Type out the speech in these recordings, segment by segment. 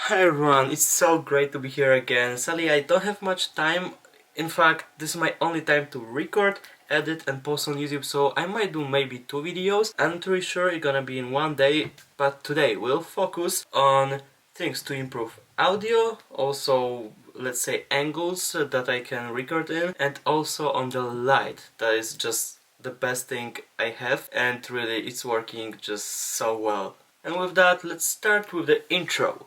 Hi everyone, it's so great to be here again. Sadly, I don't have much time. In fact, this is my only time to record, edit and post on YouTube, so I might do maybe 2 videos. I'm not really sure it's gonna be in one day, but today we'll focus on things to improve audio, also let's say angles that I can record in, and also on the light. That is just the best thing I have, and really it's working just so well. And with that, let's start with the intro.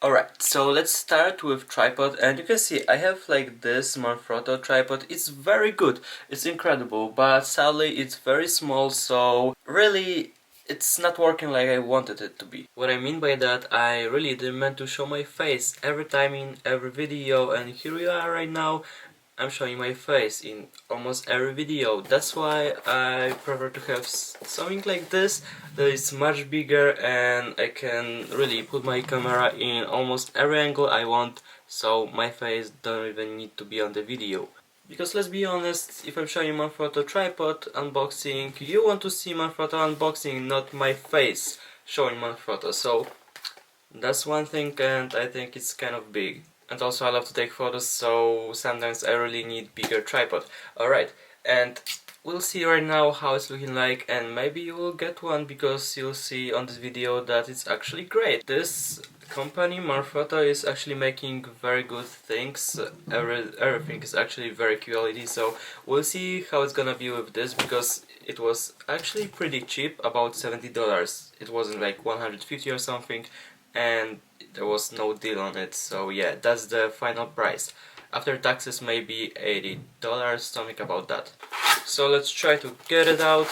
Alright, so let's start with tripod, and you can see I have like this Manfrotto tripod. It's very good, it's incredible, but sadly it's very small, so really it's not working like I wanted it to be. What I mean by that, I really didn't meant to show my face every time in every video, and here we are right now. I'm showing my face in almost every video. That's why I prefer to have something like this that is much bigger, and I can really put my camera in almost every angle I want, so my face don't even need to be on the video. Because let's be honest, if I'm showing Manfrotto tripod unboxing, you want to see Manfrotto unboxing, not my face showing Manfrotto. So that's one thing, and I think it's kind of big. And also I love to take photos, so sometimes I really need bigger tripod. Alright, and we'll see right now how it's looking like, and maybe you will get one because you'll see on this video that it's actually great. This company, Manfrotto, is actually making very good things. Everything is actually very quality, so we'll see how it's gonna be with this, because it was actually pretty cheap, about $70. It wasn't like 150 or something, and there was no deal on it, so yeah, that's the final price. After taxes maybe $80, something about that. So let's try to get it out,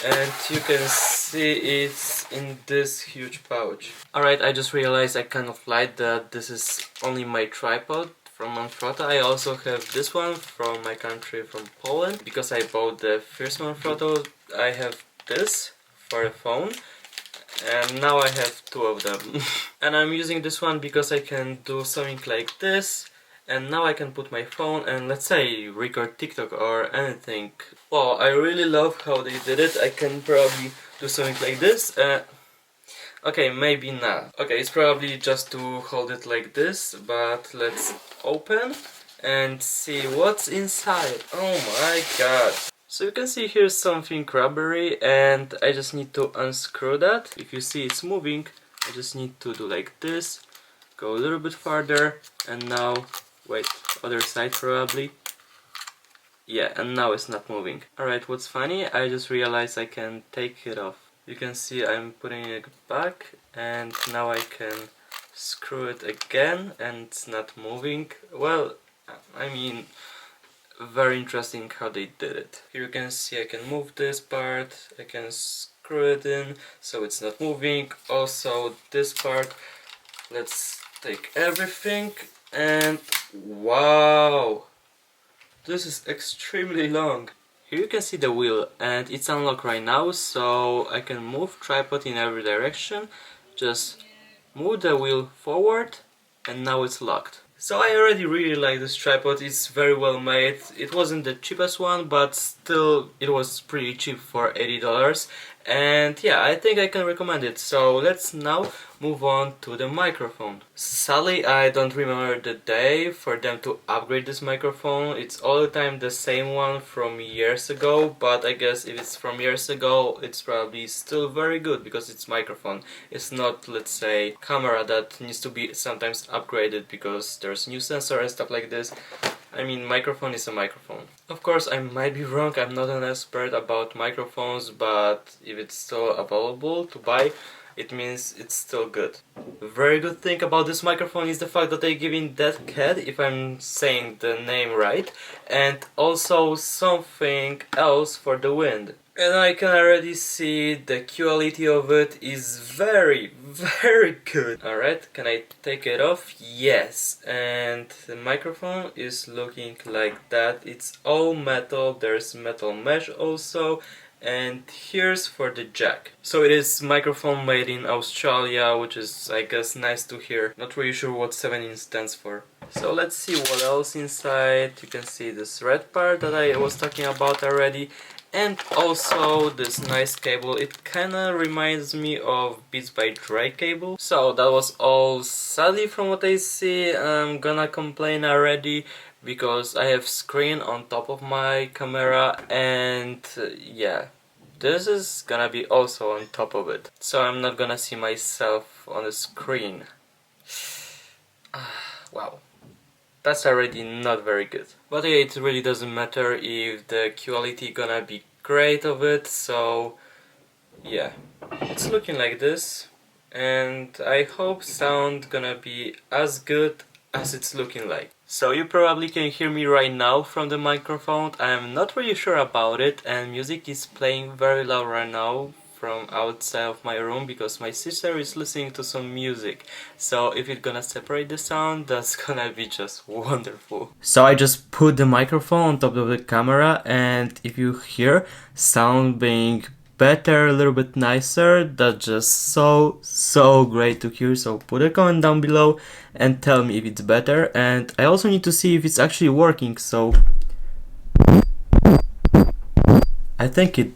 and you can see it's in this huge pouch. Alright, I just realized I kind of lied that this is only my tripod from Manfrotto. I also have this one from my country, from Poland, because I bought the first Manfrotto. I have this for a phone, and now I have two of them. And I'm using this one because I can do something like this, and now I can put my phone and, let's say, record TikTok or anything. Well, I really love how they did it. I can probably do something like this. Okay, maybe not. Okay, it's probably just to hold it like this, but let's open and see what's inside. Oh my god. So you can see here's something rubbery, and I just need to unscrew that. If you see it's moving, I just need to do like this, go a little bit farther, and now, wait, other side probably. Yeah, and now it's not moving. Alright, what's funny, I just realized I can take it off. You can see I'm putting it back, and now I can screw it again, and it's not moving. Well, I mean, very interesting how they did it. Here you can see I can move this part, I can screw it in so it's not moving. Also this part, let's take everything, and wow, this is extremely long. Here you can see the wheel, and it's unlocked right now, so I can move tripod in every direction. Just move the wheel forward, and now it's locked. So I already really like this tripod, it's very well made. It wasn't the cheapest one, but still it was pretty cheap for $80. And yeah, I think I can recommend it. So let's now move on to the microphone. Sadly, I don't remember the day for them to upgrade this microphone. It's all the time the same one from years ago, but I guess if it's from years ago, it's probably still very good because it's microphone. It's not, let's say, camera that needs to be sometimes upgraded because there's new sensor and stuff like this. I mean, microphone is a microphone. Of course, I might be wrong, I'm not an expert about microphones, but if it's still available to buy, it means it's still good. A very good thing about this microphone is the fact that they give in that cat, if I'm saying the name right, and also something else for the wind. And I can already see the quality of it is very, very good. Alright, can I take it off? Yes. And the microphone is looking like that. It's all metal, there's metal mesh also. And here's for the jack. So it is microphone made in Australia, which is, I guess, nice to hear. Not really sure what 7 stands for. So let's see what else inside. You can see this red part that I was talking about already. And also this nice cable, it kinda reminds me of Beats by Dre cable. So that was all. Sadly, from what I see, I'm gonna complain already because I have screen on top of my camera, and yeah, this is gonna be also on top of it. So I'm not gonna see myself on the screen. Wow. That's already not very good. But yeah, it really doesn't matter if the quality gonna be great of it, so yeah. It's looking like this, and I hope sound gonna be as good as it's looking like. So you probably can hear me right now from the microphone. I'm not really sure about it, and music is playing very loud right now from outside of my room because my sister is listening to some music. So if it's gonna separate the sound, that's gonna be just wonderful. So I just put the microphone on top of the camera, and if you hear sound being better, a little bit nicer, that's just so great to hear. So put a comment down below and tell me if it's better, and I also need to see if it's actually working. So I think it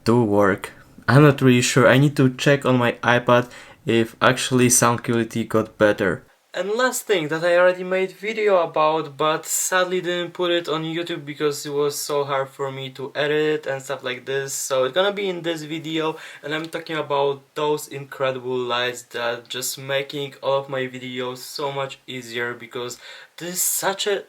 do work. I'm not really sure. I need to check on my iPad if actually sound quality got better. And last thing that I already made video about, but sadly didn't put it on YouTube because it was so hard for me to edit and stuff like this. So it's gonna be in this video, and I'm talking about those incredible lights that just making all of my videos so much easier, because this is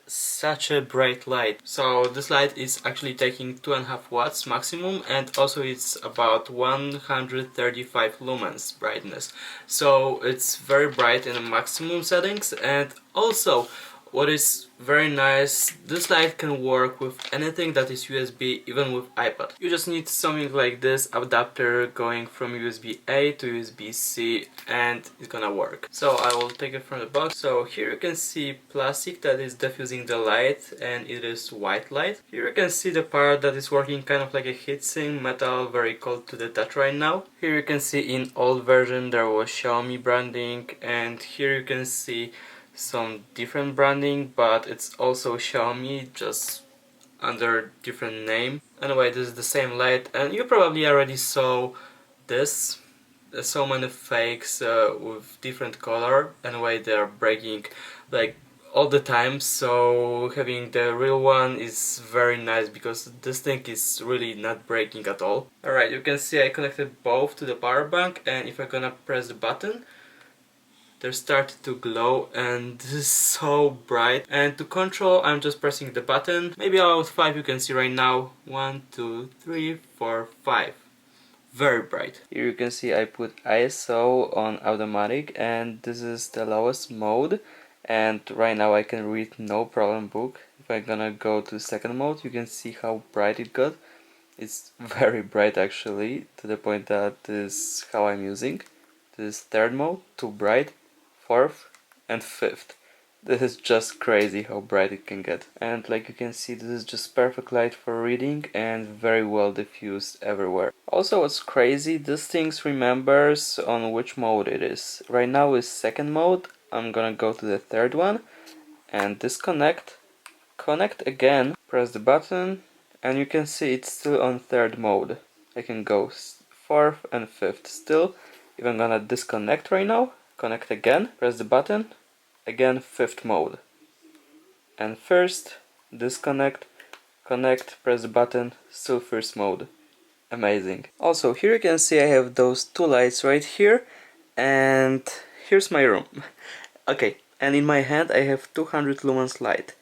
such a bright light. So this light is actually taking 2.5 watts maximum, and also it's about 135 lumens brightness. So it's very bright in the maximum settings, and also what is very nice, this light can work with anything that is USB, even with iPad. You just need something like this adapter going from USB-A to USB-C, and it's gonna work. So I will take it from the box. So here you can see plastic that is diffusing the light, and it is white light. Here you can see the part that is working kind of like a heatsink metal, very cold to the touch right now. Here you can see in old version there was Xiaomi branding, and here you can see some different branding, but it's also Xiaomi, just under different name. Anyway, this is the same light, and you probably already saw this. There's so many fakes with different color. Anyway, they're breaking like all the time, so having the real one is very nice because this thing is really not breaking at all. Alright, you can see I connected both to the power bank, and if I'm gonna press the button, they started to glow, and this is so bright. And to control, I'm just pressing the button. Maybe out of 5 you can see right now. 1, 2, 3, 4, 5. Very bright. Here you can see I put ISO on automatic, and this is the lowest mode. And right now I can read no problem book. If I'm gonna go to second mode, you can see how bright it got. It's very bright actually, to the point that this is how I'm using. This is third mode, too bright. Fourth and fifth. This is just crazy how bright it can get. And like you can see, this is just perfect light for reading and very well diffused everywhere. Also, what's crazy, this thing remembers on which mode it is. Right now is second mode. I'm gonna go to the third one and disconnect. Connect again, press the button, and you can see it's still on third mode. I can go fourth and fifth still. If I'm gonna disconnect right now, connect again, press the button, again fifth mode. And first, disconnect, connect, press the button, still first mode. Amazing. Also, here you can see I have those two lights right here, and here's my room. Okay, and in my hand I have 200 lumens light.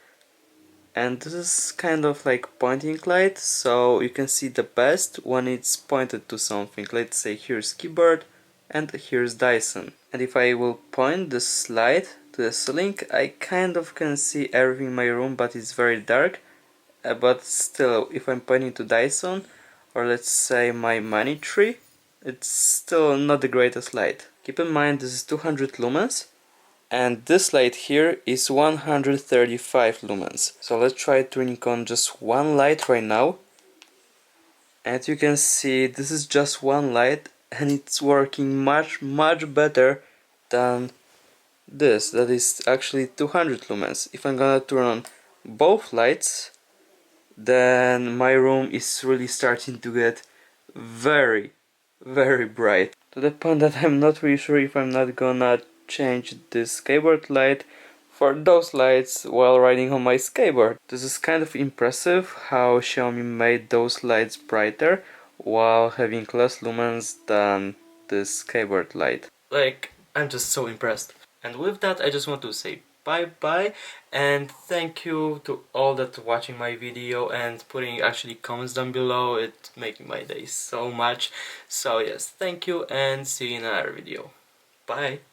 And this is kind of like pointing light, so you can see the best when it's pointed to something. Let's say here's keyboard, and here's Dyson. And if I will point this light to the ceiling, I kind of can see everything in my room, but it's very dark. But still, if I'm pointing to Dyson, or let's say my money tree, it's still not the greatest light. Keep in mind this is 200 lumens, and this light here is 135 lumens. So let's try turning on just one light right now. And you can see this is just one light, and it's working much better than this, that is actually 200 lumens. If I'm gonna turn on both lights, then my room is really starting to get very, very bright. To the point that I'm not really sure if I'm not gonna change this skateboard light for those lights while riding on my skateboard. This is kind of impressive how Xiaomi made those lights brighter while having less lumens than this skateboard light. Like, I'm just so impressed. And with that, I just want to say bye bye and thank you to all that watching my video and putting actually comments down below. It's making my day so much. So yes, thank you and see you in another video. Bye.